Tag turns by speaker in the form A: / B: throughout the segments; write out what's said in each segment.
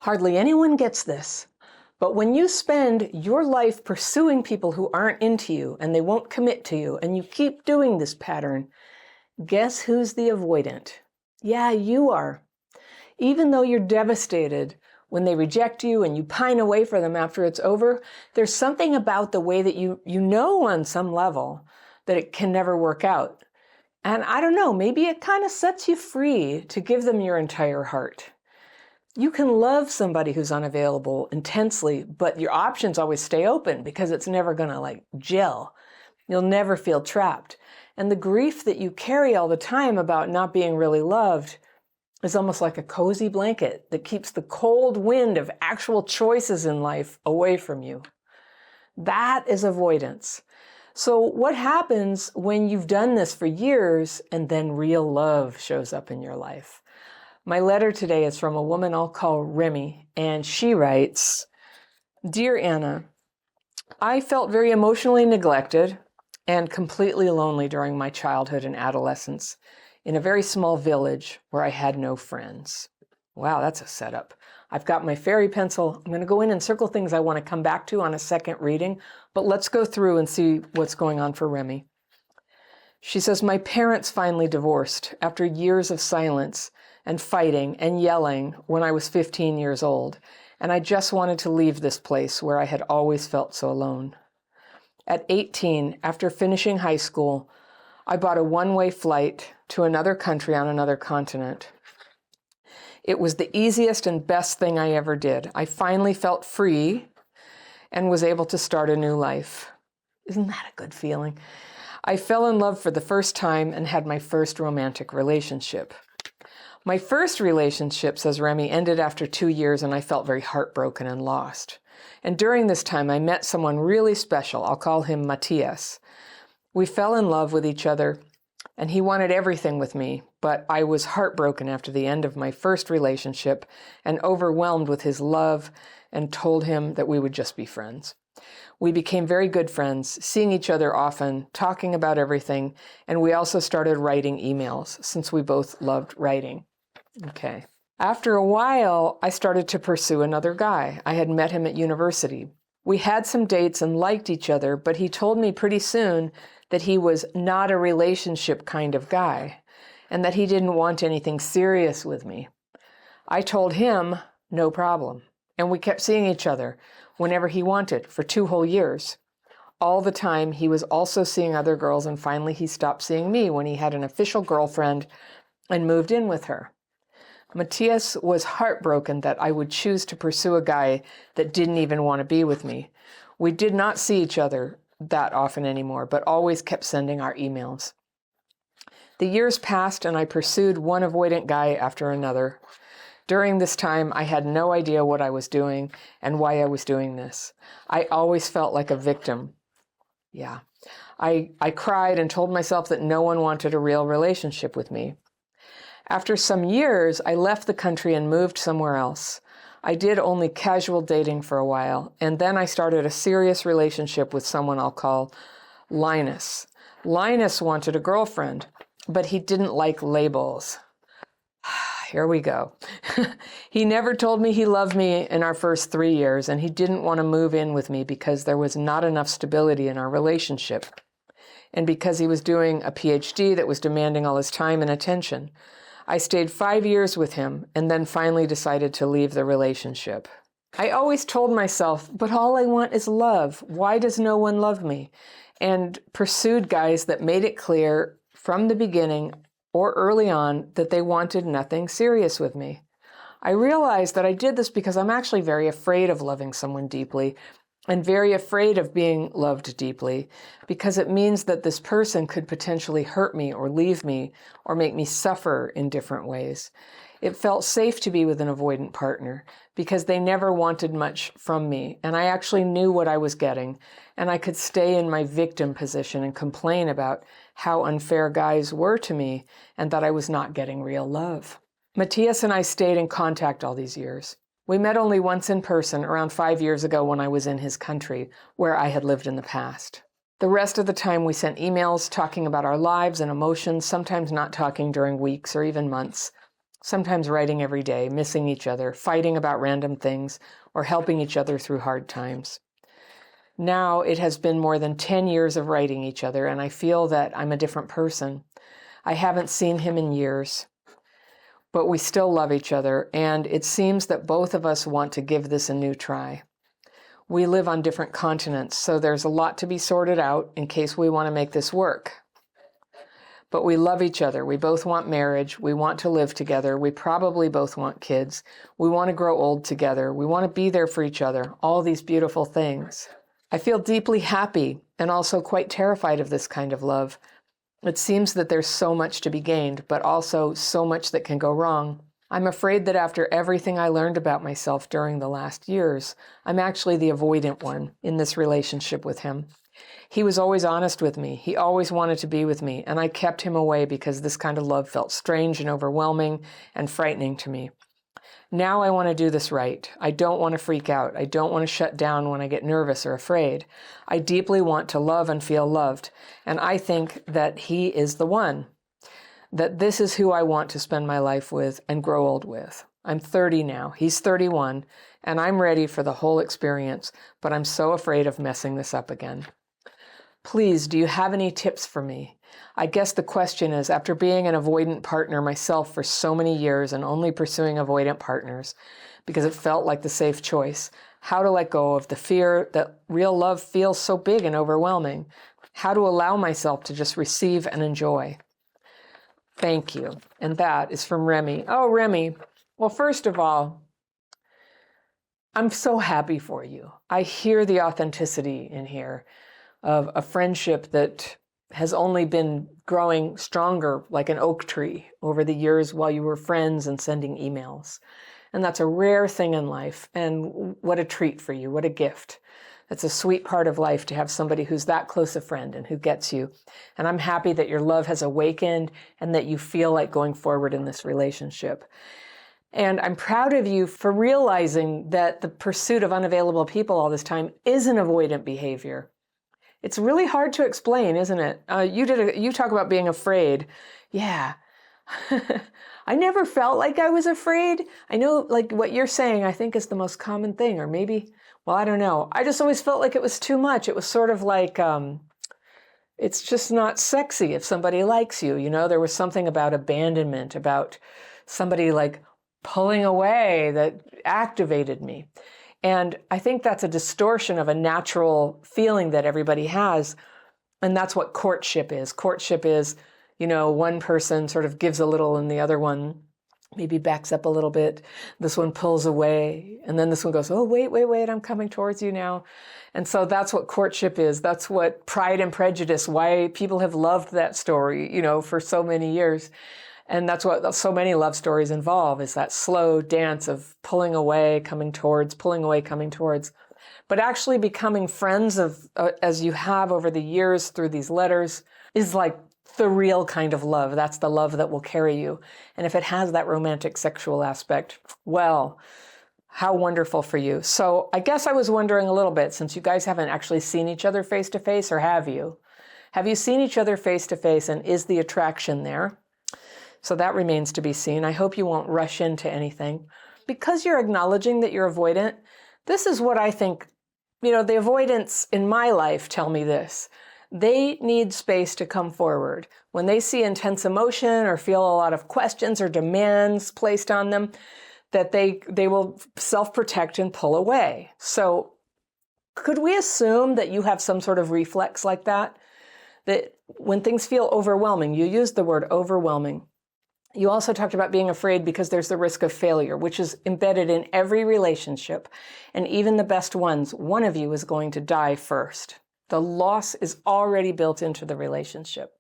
A: Hardly anyone gets this, but when you spend your life pursuing people who aren't into you and they won't commit to you, and you keep doing this pattern, guess who's the avoidant? Yeah, you are. Even though you're devastated when they reject you and you pine away for them after it's over, there's something about the way that you know on some level that it can never work out. And I don't know, maybe it kind of sets you free to give them your entire heart. You can love somebody who's unavailable intensely, but your options always stay open because it's never going to gel. You'll never feel trapped. And the grief that you carry all the time about not being really loved is almost like a cozy blanket that keeps the cold wind of actual choices in life away from you. That is avoidance. So what happens when you've done this for years and then real love shows up in your life? My letter today is from a woman I'll call Remy, and she writes, "Dear Anna, I felt very emotionally neglected and completely lonely during my childhood and adolescence in a very small village where I had no friends." Wow, that's a setup. I've got my fairy pencil. I'm going to go in and circle things I want to come back to on a second reading, but let's go through and see what's going on for Remy. She says, "My parents finally divorced after years of silence and fighting and yelling when I was 15 years old, and I just wanted to leave this place where I had always felt so alone. At 18, after finishing high school, I bought a one-way flight to another country on another continent. It was the easiest and best thing I ever did. I finally felt free and was able to start a new life. Isn't that a good feeling? I fell in love for the first time and had my first romantic relationship. My first relationship," says Remy, "ended after 2 years and I felt very heartbroken and lost. And during this time, I met someone really special. I'll call him Matthias. We fell in love with each other and he wanted everything with me, but I was heartbroken after the end of my first relationship and overwhelmed with his love and told him that we would just be friends. We became very good friends, seeing each other often, talking about everything, and we also started writing emails since we both loved writing." Okay. "After a while, I started to pursue another guy. I had met him at university. We had some dates and liked each other, but he told me pretty soon that he was not a relationship kind of guy and that he didn't want anything serious with me. I told him no problem, and we kept seeing each other whenever he wanted for 2 whole years. All the time, he was also seeing other girls, and finally he stopped seeing me when he had an official girlfriend and moved in with her. Matthias was heartbroken that I would choose to pursue a guy that didn't even want to be with me. We did not see each other that often anymore, but always kept sending our emails. The years passed and I pursued one avoidant guy after another. During this time, I had no idea what I was doing and why I was doing this. I always felt like a victim. Yeah. I cried and told myself that no one wanted a real relationship with me. After some years, I left the country and moved somewhere else. I did only casual dating for a while, and then I started a serious relationship with someone I'll call Linus. Linus wanted a girlfriend, but he didn't like labels. Here we go. He never told me he loved me in our first 3 years, and he didn't want to move in with me because there was not enough stability in our relationship, and because he was doing a PhD that was demanding all his time and attention. I stayed 5 years with him and then finally decided to leave the relationship. I always told myself, but all I want is love. Why does no one love me? And pursued guys that made it clear from the beginning or early on that they wanted nothing serious with me. I realized that I did this because I'm actually very afraid of loving someone deeply and very afraid of being loved deeply because it means that this person could potentially hurt me or leave me or make me suffer in different ways. It felt safe to be with an avoidant partner because they never wanted much from me, and I actually knew what I was getting, and I could stay in my victim position and complain about how unfair guys were to me and that I was not getting real love. Matthias and I stayed in contact all these years. We met only once in person around 5 years ago when I was in his country, where I had lived in the past. The rest of the time we sent emails talking about our lives and emotions, sometimes not talking during weeks or even months. sometimes writing every day, missing each other, fighting about random things, or helping each other through hard times. Now it has been more than 10 years of writing each other, and I feel that I'm a different person. I haven't seen him in years, but we still love each other, and it seems that both of us want to give this a new try. We live on different continents, so there's a lot to be sorted out in case we want to make this work. But we love each other. We both want marriage. We want to live together. We probably both want kids. We want to grow old together. We want to be there for each other. All these beautiful things. I feel deeply happy and also quite terrified of this kind of love. It seems that there's so much to be gained, but also so much that can go wrong. I'm afraid that after everything I learned about myself during the last years, I'm actually the avoidant one in this relationship with him. He was always honest with me. He always wanted to be with me, and I kept him away because this kind of love felt strange and overwhelming and frightening to me. Now I want to do this right. I don't want to freak out. I don't want to shut down when I get nervous or afraid. I deeply want to love and feel loved, and I think that he is the one. That this is who I want to spend my life with and grow old with. I'm 30 now. He's 31, and I'm ready for the whole experience, but I'm so afraid of messing this up again. Please, do you have any tips for me? I guess the question is, after being an avoidant partner myself for so many years and only pursuing avoidant partners because it felt like the safe choice, how to let go of the fear that real love feels so big and overwhelming, how to allow myself to just receive and enjoy. Thank you. And that is from Remy. Oh, Remy. Well, first of all, I'm so happy for you. I hear the authenticity in here of a friendship that has only been growing stronger like an oak tree over the years while you were friends and sending emails. And that's a rare thing in life. And what a treat for you. What a gift. It's a sweet part of life to have somebody who's that close a friend and who gets you. And I'm happy that your love has awakened and that you feel like going forward in this relationship. And I'm proud of you for realizing that the pursuit of unavailable people all this time is an avoidant behavior. It's really hard to explain, isn't it? You talk about being afraid. Yeah. I never felt like I was afraid. I know like what you're saying, I think is the most common thing, or maybe, well, I don't know. I just always felt like it was too much. It was sort of like, it's just not sexy if somebody likes you. You know, there was something about abandonment, about somebody like pulling away that activated me. And I think that's a distortion of a natural feeling that everybody has. And that's what courtship is. Courtship is, you know, one person sort of gives a little and the other one maybe backs up a little bit. This one pulls away. And then this one goes, oh, wait, I'm coming towards you now. And so that's what courtship is. That's what Pride and Prejudice, why people have loved that story, you know, for so many years. And that's what so many love stories involve, is that slow dance of pulling away, coming towards, pulling away, coming towards. But actually becoming friends of, as you have over the years through these letters, is like the real kind of love. That's the love that will carry you. And if it has that romantic sexual aspect, well, how wonderful for you. So I guess I was wondering a little bit, since you guys haven't actually seen each other face to face, or have you? Have you seen each other face to face, and is the attraction there? So that remains to be seen. I hope you won't rush into anything. Because you're acknowledging that you're avoidant, this is what I think, you know, the avoidants in my life tell me this. They need space to come forward. When they see intense emotion or feel a lot of questions or demands placed on them, that they will self-protect and pull away. So could we assume that you have some sort of reflex like that? That when things feel overwhelming, you used the word overwhelming. You also talked about being afraid because there's the risk of failure, which is embedded in every relationship. And even the best ones, one of you is going to die first. The loss is already built into the relationship.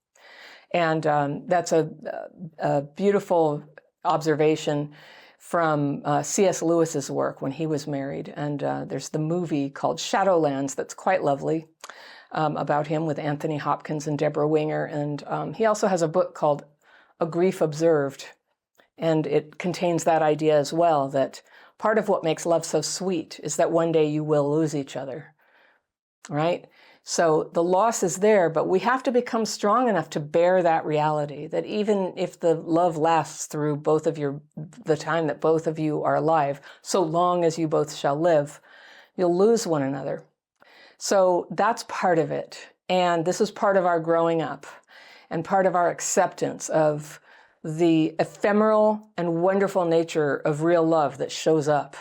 A: And that's a beautiful observation from C.S. Lewis's work when he was married. And there's the movie called Shadowlands that's quite lovely about him, with Anthony Hopkins and Deborah Winger. And he also has a book called A Grief Observed, and it contains that idea as well, that part of what makes love so sweet is that one day you will lose each other, right? So the loss is there, but we have to become strong enough to bear that reality, that even if the love lasts through the time that both of you are alive, so long as you both shall live, you'll lose one another. So that's part of it. And this is part of our growing up and part of our acceptance of the ephemeral and wonderful nature of real love that shows up,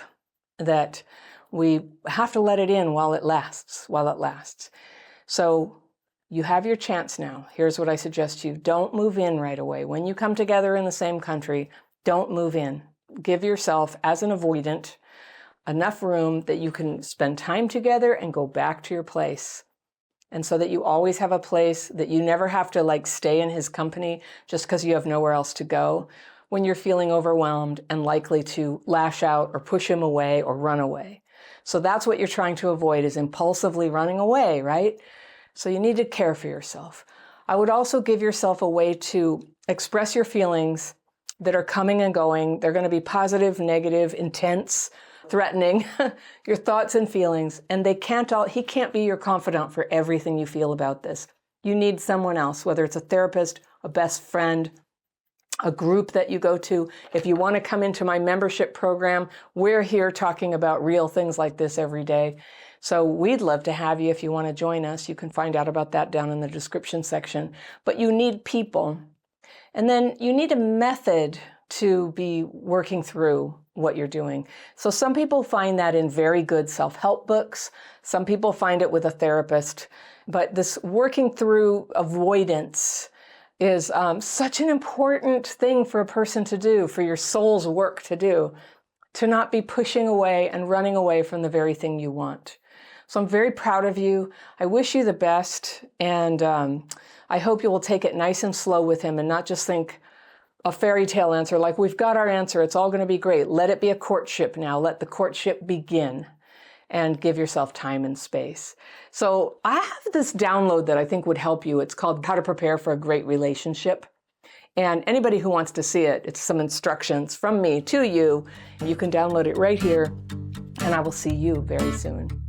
A: that we have to let it in while it lasts. So you have your chance now. Here's what I suggest to you. Don't move in right away. When you come together in the same country, don't move in. Give yourself, as an avoidant, enough room that you can spend time together and go back to your place. And so that you always have a place, that you never have to stay in his company just because you have nowhere else to go when you're feeling overwhelmed and likely to lash out or push him away or run away. So that's what you're trying to avoid, is impulsively running away, right? So you need to care for yourself. I would also give yourself a way to express your feelings that are coming and going. They're going to be positive, negative, intense, threatening, your thoughts and feelings, and he can't be your confidant for everything you feel about this. You need someone else, whether it's a therapist, a best friend, a group that you go to. If you want to come into my membership program, we're here talking about real things like this every day. So we'd love to have you if you want to join us. You can find out about that down in the description section. But you need people. And then you need a method to be working through what you're doing. So some people find that in very good self-help books. Some people find it with a therapist. But this working through avoidance is such an important thing for a person to do, for your soul's work to do, to not be pushing away and running away from the very thing you want. So I'm very proud of you. I wish you the best. And I hope you will take it nice and slow with him and not just think a fairy tale answer, like we've got our answer, it's all going to be great. Let it be a courtship now. Let the courtship begin, and give yourself time and space. So I have this download that I think would help you. It's called How to Prepare for a Great Relationship. And anybody who wants to see it, it's some instructions from me to you. You can download it right here, and I will see you very soon.